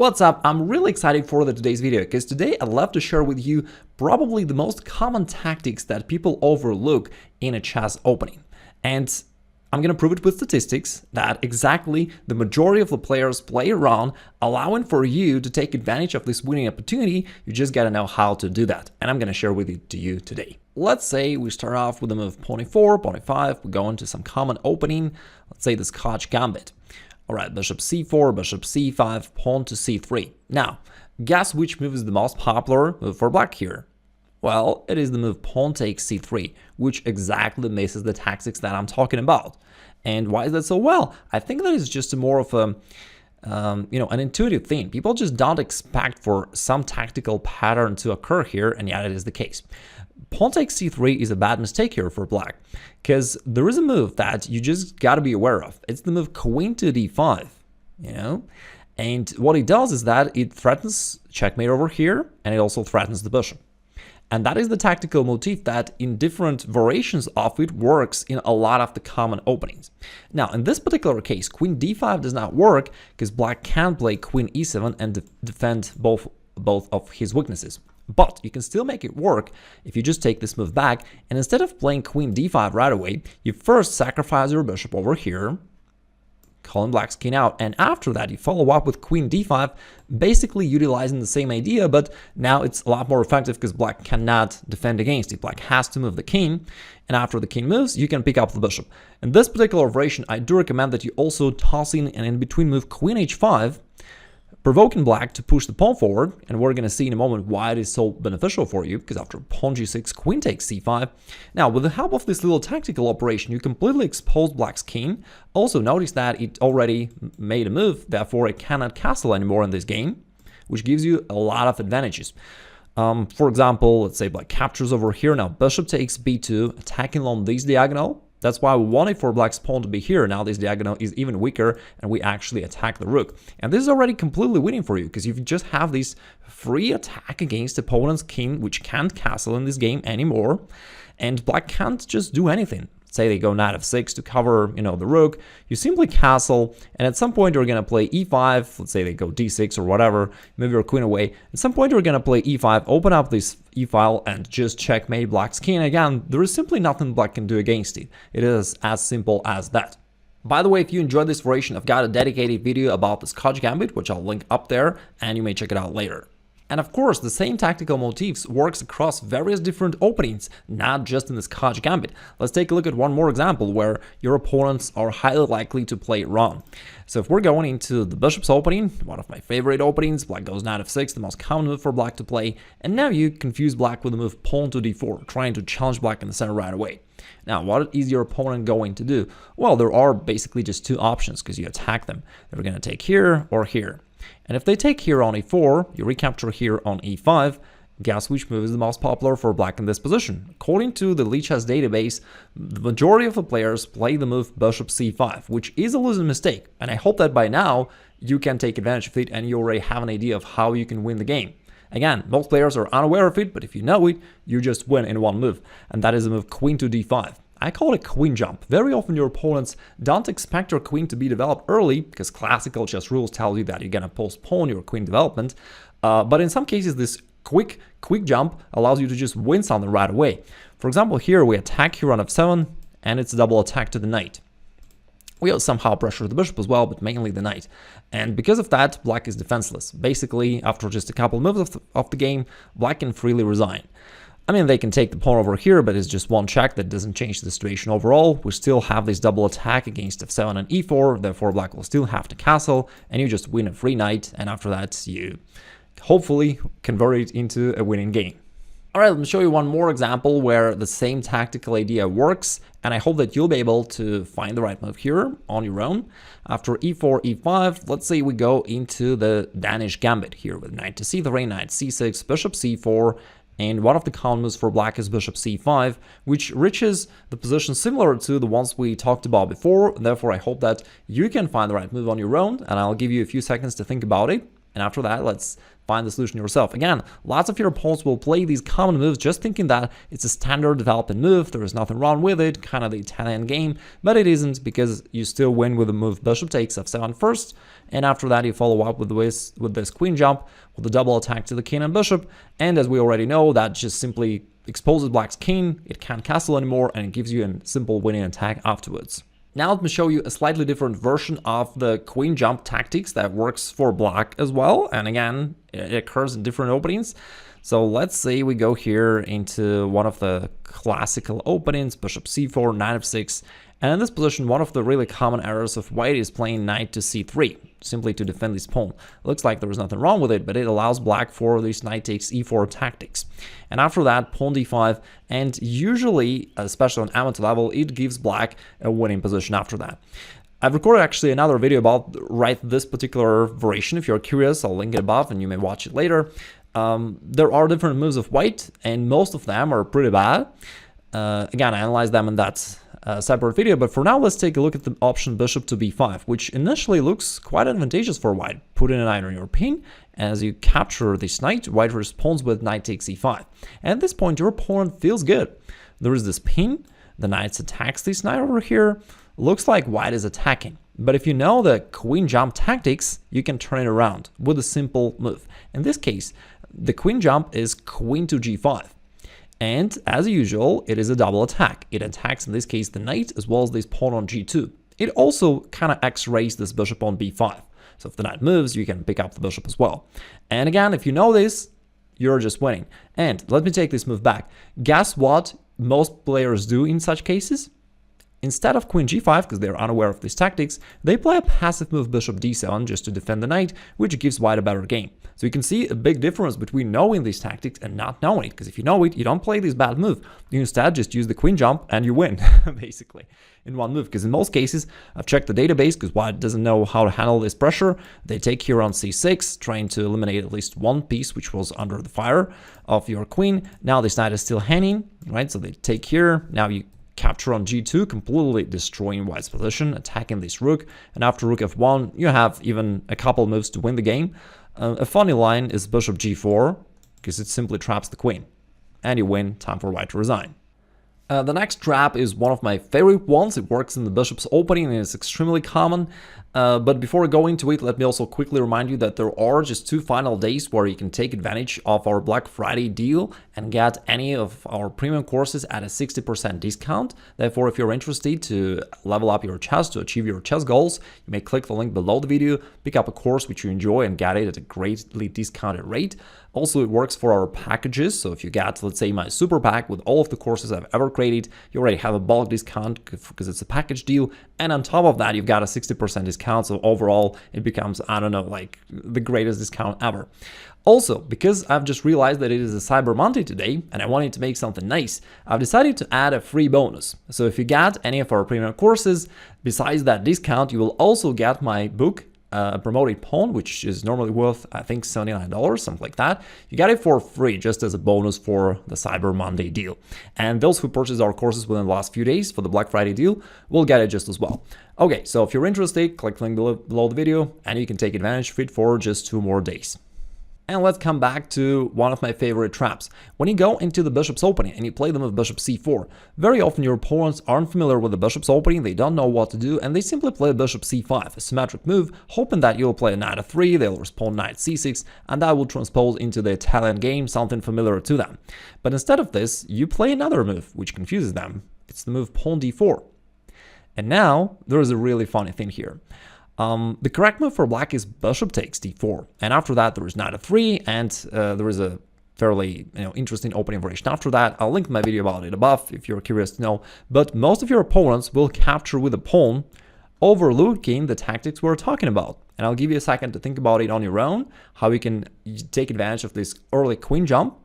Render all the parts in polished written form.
What's up? I'm really excited for today's video because today I'd love to share with you probably the most common tactics that people overlook in a chess opening. And I'm going to prove it with statistics that exactly the majority of the players play around, allowing for you to take advantage of this winning opportunity. You just got to know how to do that. And I'm going to share with it to you today. Let's say we start off with the move pawn e4, pawn e5. We go into some common opening. Let's say the Scotch Gambit. All right, bishop c4, bishop c5, pawn to c3. Now, guess which move is the most popular move for black here? Well, it is the move pawn takes c3, which exactly misses the tactics that I'm talking about. And why is that so? Well, I think that is just more of a, an intuitive thing. People just don't expect for some tactical pattern to occur here, and yet it is the case. Pawn takes c3 is a bad mistake here for black, because there is a move that you just got to be aware of. It's the move queen to d5, And what it does is that it threatens checkmate over here, and it also threatens the bishop. And that is the tactical motif that in different variations of it works in a lot of the common openings. Now, in this particular case, queen d5 does not work because black can play queen e7 and defend both of his weaknesses. But you can still make it work if you just take this move back, and instead of playing queen d5 right away, you first sacrifice your bishop over here, calling black's king out, and after that you follow up with queen d5, basically utilizing the same idea, but now it's a lot more effective because black cannot defend against it. Black has to move the king, and after the king moves, you can pick up the bishop. In this particular variation, I do recommend that you also toss in an in-between move queen h5, provoking black to push the pawn forward, and we're going to see in a moment why it is so beneficial for you, because after pawn g6, queen takes c5. Now, with the help of this little tactical operation, you completely expose black's king. Also, notice that it already made a move, therefore it cannot castle anymore in this game, which gives you a lot of advantages. For example, let's say black captures over here. Now, bishop takes b2, attacking along this diagonal. That's why we wanted for black's pawn to be here. Now this diagonal is even weaker, and we actually attack the rook. And this is already completely winning for you, because you just have this free attack against opponent's king, which can't castle in this game anymore. And black can't just do anything. Say they go knight f6 to cover, the rook. You simply castle, and at some point you're going to play e5. Let's say they go d6 or whatever, move your queen away. At some point you're going to play e5, open up this e-file, and just checkmate black's king. Again, there is simply nothing black can do against it. It is as simple as that. By the way, if you enjoyed this variation, I've got a dedicated video about the Scotch Gambit, which I'll link up there, and you may check it out later. And of course, the same tactical motifs works across various different openings, not just in the Scotch Gambit. Let's take a look at one more example where your opponents are highly likely to play wrong. So if we're going into the bishop's opening, one of my favorite openings, black goes knight f6, the most common move for black to play, and now you confuse black with the move pawn to d4, trying to challenge black in the center right away. Now, what is your opponent going to do? Well, there are basically just two options because you attack them. They're going to take here or here. And if they take here on e4, you recapture here on e5, guess which move is the most popular for black in this position? According to the Lichess database, the majority of the players play the move bishop c5, which is a losing mistake. And I hope that by now you can take advantage of it and you already have an idea of how you can win the game. Again, most players are unaware of it, but if you know it, you just win in one move. And that is the move queen to d5. I call it a queen jump. Very often your opponents don't expect your queen to be developed early, because classical chess rules tell you that you're going to postpone your queen development. But in some cases, this quick jump allows you to just win something right away. For example, here we attack here on f7, and it's a double attack to the knight. We somehow pressure the bishop as well, but mainly the knight. And because of that, black is defenseless. Basically, after just a couple of moves of the game, black can freely resign. I mean, they can take the pawn over here, but it's just one check. That doesn't change the situation overall. We still have this double attack against f7 and e4, therefore black will still have to castle, and you just win a free knight, and after that you hopefully convert it into a winning game. Alright, let me show you one more example where the same tactical idea works, and I hope that you'll be able to find the right move here on your own. After e4, e5, let's say we go into the Danish Gambit here with knight to c3, knight c6, bishop c4, and one of the common moves for black is bishop c5, which reaches the position similar to the ones we talked about before. Therefore, I hope that you can find the right move on your own, and I'll give you a few seconds to think about it. And after that, let's find the solution yourself. Again, lots of your opponents will play these common moves just thinking that it's a standard development move, there is nothing wrong with it, kind of the Italian game, but it isn't, because you still win with the move bishop takes f7 first, and after that you follow up with this queen jump, with the double attack to the king and bishop, and as we already know, that just simply exposes black's king, it can't castle anymore, and it gives you a simple winning attack afterwards. Now let me show you a slightly different version of the queen jump tactics that works for black as well, and again, it occurs in different openings. So let's say we go here into one of the classical openings, bishop c4, knight f6, and in this position, one of the really common errors of white is playing knight to c3, simply to defend this pawn. Looks like there was nothing wrong with it, but it allows black for these knight takes e4 tactics. And after that, pawn d5, and usually, especially on amateur level, it gives black a winning position after that. I've recorded actually another video about this particular variation. If you're curious, I'll link it above and you may watch it later. There are different moves of white, and most of them are pretty bad. Again, I analyzed them in that separate video, but for now let's take a look at the option bishop to b5, which initially looks quite advantageous for white. Put in a knight on your pin, and as you capture this knight, white responds with knight takes e5. And at this point your opponent feels good. There is this pin, the knight attacks this knight over here, looks like white is attacking. But if you know the queen jump tactics, you can turn it around with a simple move. In this case, the queen jump is queen to g5. And as usual, it is a double attack. It attacks, in this case, the knight as well as this pawn on g2. It also kind of x-rays this bishop on b5. So if the knight moves, you can pick up the bishop as well. And again, if you know this, you're just winning. And let me take this move back. Guess what most players do in such cases? Instead of queen g5, because they're unaware of these tactics, they play a passive move bishop d7 just to defend the knight, which gives white a better game. So you can see a big difference between knowing these tactics and not knowing it, because if you know it, you don't play this bad move. You instead just use the queen jump and you win, basically, in one move. Because in most cases, I've checked the database, because white doesn't know how to handle this pressure. They take here on c6, trying to eliminate at least one piece, which was under the fire of your queen. Now this knight is still hanging, right? So they take here, now you capture on g2, completely destroying white's position, attacking this rook, and after rook f1, you have even a couple moves to win the game. A funny line is bishop g4, because it simply traps the queen. And you win, time for white to resign. The next trap is one of my favorite ones. It works in the bishop's opening and is extremely common. But before I go into it, let me also quickly remind you that there are just 2 final days where you can take advantage of our Black Friday deal and get any of our premium courses at a 60% discount. Therefore, if you're interested to level up your chess, to achieve your chess goals, you may click the link below the video, pick up a course which you enjoy and get it at a greatly discounted rate. Also, it works for our packages. So if you get, let's say, my super pack with all of the courses I've ever created, you already have a bulk discount because it's a package deal. And on top of that, you've got a 60% discount. So overall, it becomes, I don't know, like the greatest discount ever. Also, because I've just realized that it is a Cyber Monday today and I wanted to make something nice, I've decided to add a free bonus. So if you get any of our premium courses, besides that discount, you will also get my book, a promoted pawn, which is normally worth, I think, $79, something like that. You get it for free, just as a bonus for the Cyber Monday deal. And those who purchase our courses within the last few days for the Black Friday deal will get it just as well. Okay, so if you're interested, click the link below the video and you can take advantage of it for just 2 more days. And let's come back to one of my favorite traps. When you go into the bishop's opening and you play them with bishop c4, very often your opponents aren't familiar with the bishop's opening, they don't know what to do, and they simply play bishop c5, a symmetric move, hoping that you'll play a knight f3, they'll respond knight c6, and that will transpose into the Italian game, something familiar to them. But instead of this, you play another move, which confuses them. It's the move pawn d4. And now, there is a really funny thing here. The correct move for black is bishop takes d4, and after that there is knight f3, and there is a fairly interesting opening variation after that. I'll link my video about it above if you're curious to know. But most of your opponents will capture with a pawn, overlooking the tactics we're talking about. And I'll give you a second to think about it on your own, how you can take advantage of this early queen jump.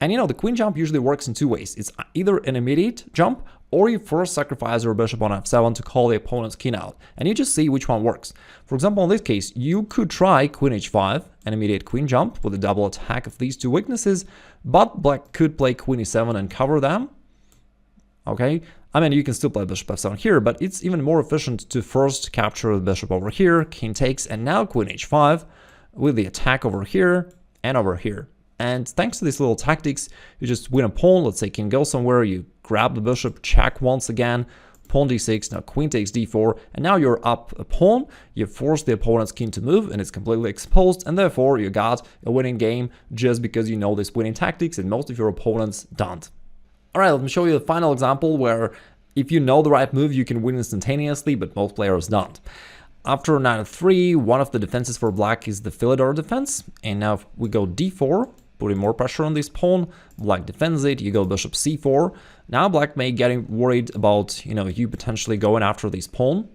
And the queen jump usually works in 2 ways. It's either an immediate jump, or you first sacrifice your bishop on f7 to call the opponent's king out, and you just see which one works. For example, in this case, you could try queen h5, an immediate queen jump with a double attack of these 2 weaknesses, but black could play queen e7 and cover them. Okay, I mean, you can still play bishop f7 here, but it's even more efficient to first capture the bishop over here, king takes, and now queen h5 with the attack over here, and over here. And thanks to these little tactics, you just win a pawn. Let's say king goes somewhere, you grab the bishop, check once again, pawn d6, now queen takes d4, and now you're up a pawn. You force the opponent's king to move, and it's completely exposed, and therefore you got a winning game just because you know this winning tactics, and most of your opponents don't. Alright, let me show you a final example where if you know the right move, you can win instantaneously, but most players don't. After knight f3, one of the defenses for black is the Philidor defense, and now if we go d4, putting more pressure on this pawn, black defends it, you go bishop c4. Now black may get worried about, you potentially going after this pawn,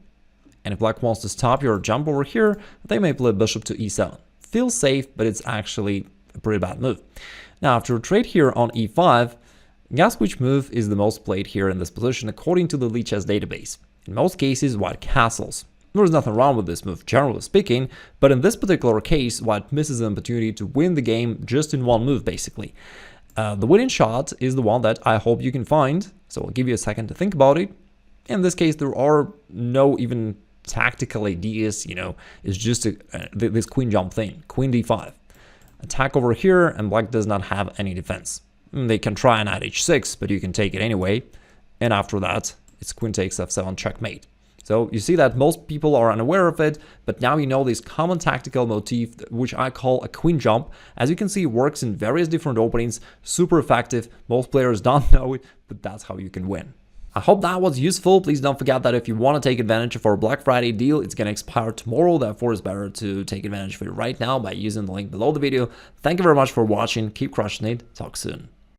and if black wants to stop your jump over here, they may play bishop to e7. Feels safe, but it's actually a pretty bad move. Now after a trade here on e5, guess which move is the most played here in this position according to the Lichess database? In most cases, white castles. There's nothing wrong with this move, generally speaking, but in this particular case, white misses an opportunity to win the game just in one move, basically. The winning shot is the one that I hope you can find, so I'll give you a second to think about it. In this case, there are no even tactical ideas, it's just this queen jump thing, queen d5. Attack over here, and black does not have any defense. They can try knight h6, but you can take it anyway, and after that, it's queen takes f7 checkmate. So you see that most people are unaware of it, but now you know this common tactical motif, which I call a queen jump. As you can see, it works in various different openings, super effective. Most players don't know it, but that's how you can win. I hope that was useful. Please don't forget that if you want to take advantage of our Black Friday deal, it's going to expire tomorrow. Therefore, it's better to take advantage of it right now by using the link below the video. Thank you very much for watching. Keep crushing it. Talk soon.